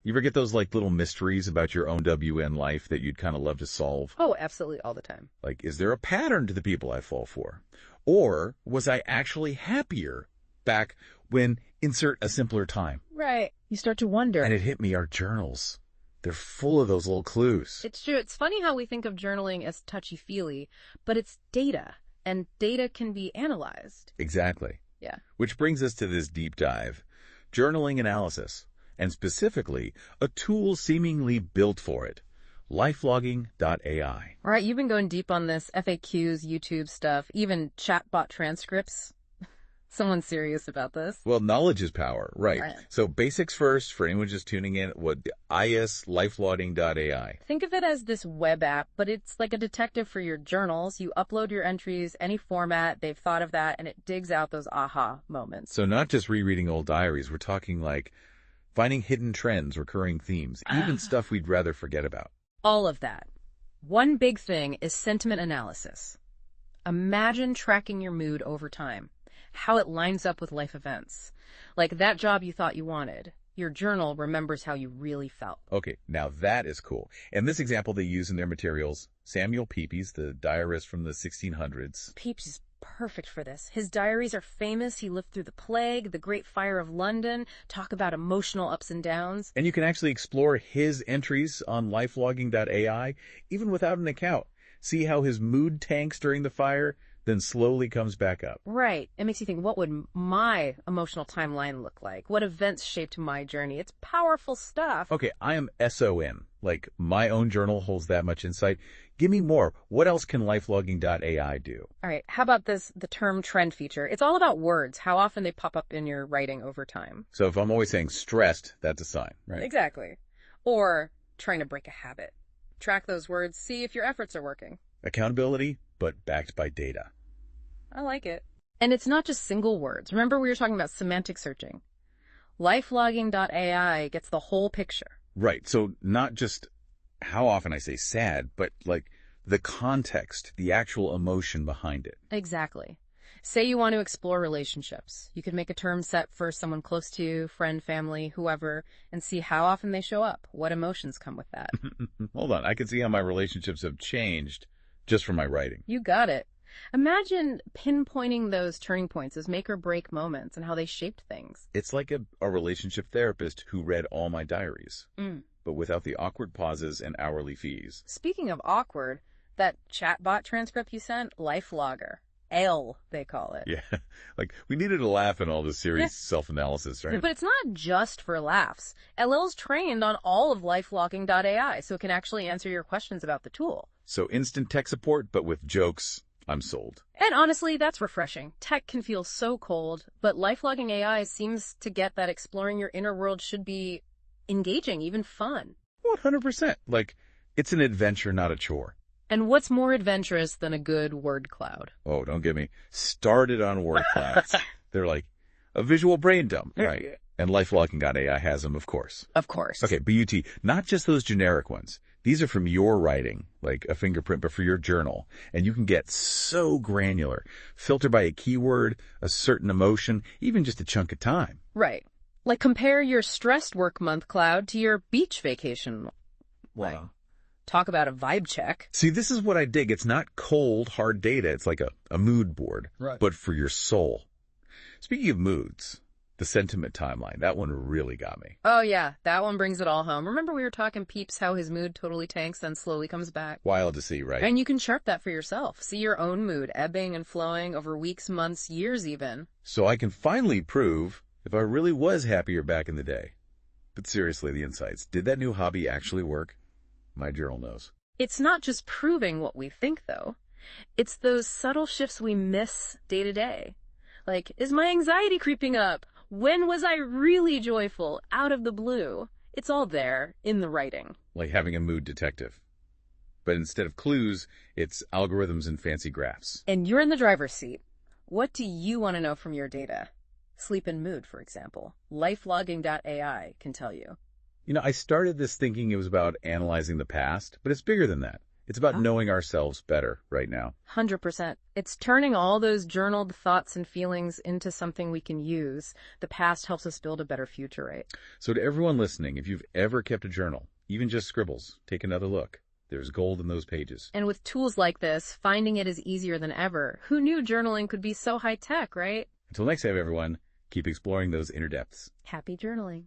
You ever get those like little mysteries about your own WN life that you'd kind of love to solve? Oh, absolutely, all the time. Like, is there a pattern to the people I fall for? Or was I actually happier back when insert a simpler time? Right. You start to wonder. And it hit me, our journals. They're full of those little clues. It's true. It's funny how we think of journaling as touchy-feely, but it's data, and data can be analyzed. Exactly. Yeah. Which brings us to this deep dive. Journaling analysis, and specifically, a tool seemingly built for it. Lifelogging.AI. All right, you've been going deep on this, FAQs, YouTube stuff, even chatbot transcripts. Someone's serious about this. Well, knowledge is power, right. Right. So basics first, for anyone just tuning in, lifelogging.ai. Think of it as this web app, but it's like a detective for your journals. You upload your entries, any format, they've thought of that, and it digs out those aha moments. So not just rereading old diaries, we're talking like finding hidden trends, recurring themes, even stuff we'd rather forget about. All of that. One big thing is sentiment analysis. Imagine tracking your mood over time, how it lines up with life events. Like that job you thought you wanted. Your journal remembers how you really felt. Okay, now that is cool. And this example they use in their materials, Samuel Pepys, the diarist from the 1600s. Pepys is perfect for this. His diaries are famous. He lived through the plague, the Great Fire of London, talk about emotional ups and downs. And you can actually explore his entries on lifelogging.ai, even without an account. See how his mood tanks during the fire, then slowly comes back up. Right. It makes you think, what would my emotional timeline look like? What events shaped my journey? It's powerful stuff. Okay, I am SON. Like, my own journal holds that much insight. Give me more. What else can lifelogging.ai do? All right. How about this, the term trend feature? It's all about words, how often they pop up in your writing over time. So if I'm always saying stressed, that's a sign, right? Exactly. Or trying to break a habit. Track those words, see if your efforts are working. Accountability, but backed by data. I like it. And it's not just single words. Remember we were talking about semantic searching. Lifelogging.ai gets the whole picture. Right. So not just how often I say sad, but like the context, the actual emotion behind it. Exactly. Say you want to explore relationships. You could make a term set for someone close to you, friend, family, whoever, and see how often they show up. What emotions come with that? Hold on. I can see how my relationships have changed just from my writing. You got it. Imagine pinpointing those turning points as make or break moments and how they shaped things. It's like a relationship therapist who read all my diaries, but without the awkward pauses and hourly fees. Speaking of awkward, that chatbot transcript you sent, Lifelogger. L, they call it. Yeah, like we needed a laugh in all this serious self-analysis, right? But it's not just for laughs. LL's trained on all of lifelogging.ai, so it can actually answer your questions about the tool. So instant tech support, but with jokes. I'm sold. And honestly, that's refreshing. Tech can feel so cold, but Lifelogging AI seems to get that exploring your inner world should be engaging, even fun. 100%. Like, it's an adventure, not a chore. And what's more adventurous than a good word cloud? Oh, don't get me started on word clouds. They're like a visual brain dump, right? And Lifelogging.ai has them, of course. Of course. Okay, BUT, not just those generic ones. These are from your writing, like a fingerprint, but for your journal. And you can get so granular. Filter by a keyword, a certain emotion, even just a chunk of time. Right. Like compare your stressed work month cloud to your beach vacation. Wow. Like, talk about a vibe check. See, this is what I dig. It's not cold, hard data. It's like a mood board, Right. but for your soul. Speaking of moods, the sentiment timeline, that one really got me. Oh yeah, that one brings it all home. Remember we were talking Peeps how his mood totally tanks then slowly comes back? Wild to see, right? And you can chart that for yourself. See your own mood ebbing and flowing over weeks, months, years even. So I can finally prove if I really was happier back in the day. But seriously, the insights. Did that new hobby actually work? My journal knows. It's not just proving what we think, though. It's those subtle shifts we miss day to day. Like, is my anxiety creeping up? When was I really joyful, out of the blue? It's all there, in the writing. Like having a mood detective. But instead of clues, it's algorithms and fancy graphs. And you're in the driver's seat. What do you want to know from your data? Sleep and mood, for example. Lifelogging.ai can tell you. You know, I started this thinking it was about analyzing the past, but it's bigger than that. It's about Oh, knowing ourselves better right now. 100%. It's turning all those journaled thoughts and feelings into something we can use. The past helps us build a better future, right? So to everyone listening, if you've ever kept a journal, even just scribbles, take another look. There's gold in those pages. And with tools like this, finding it is easier than ever. Who knew journaling could be so high-tech, right? Until next time, everyone, keep exploring those inner depths. Happy journaling.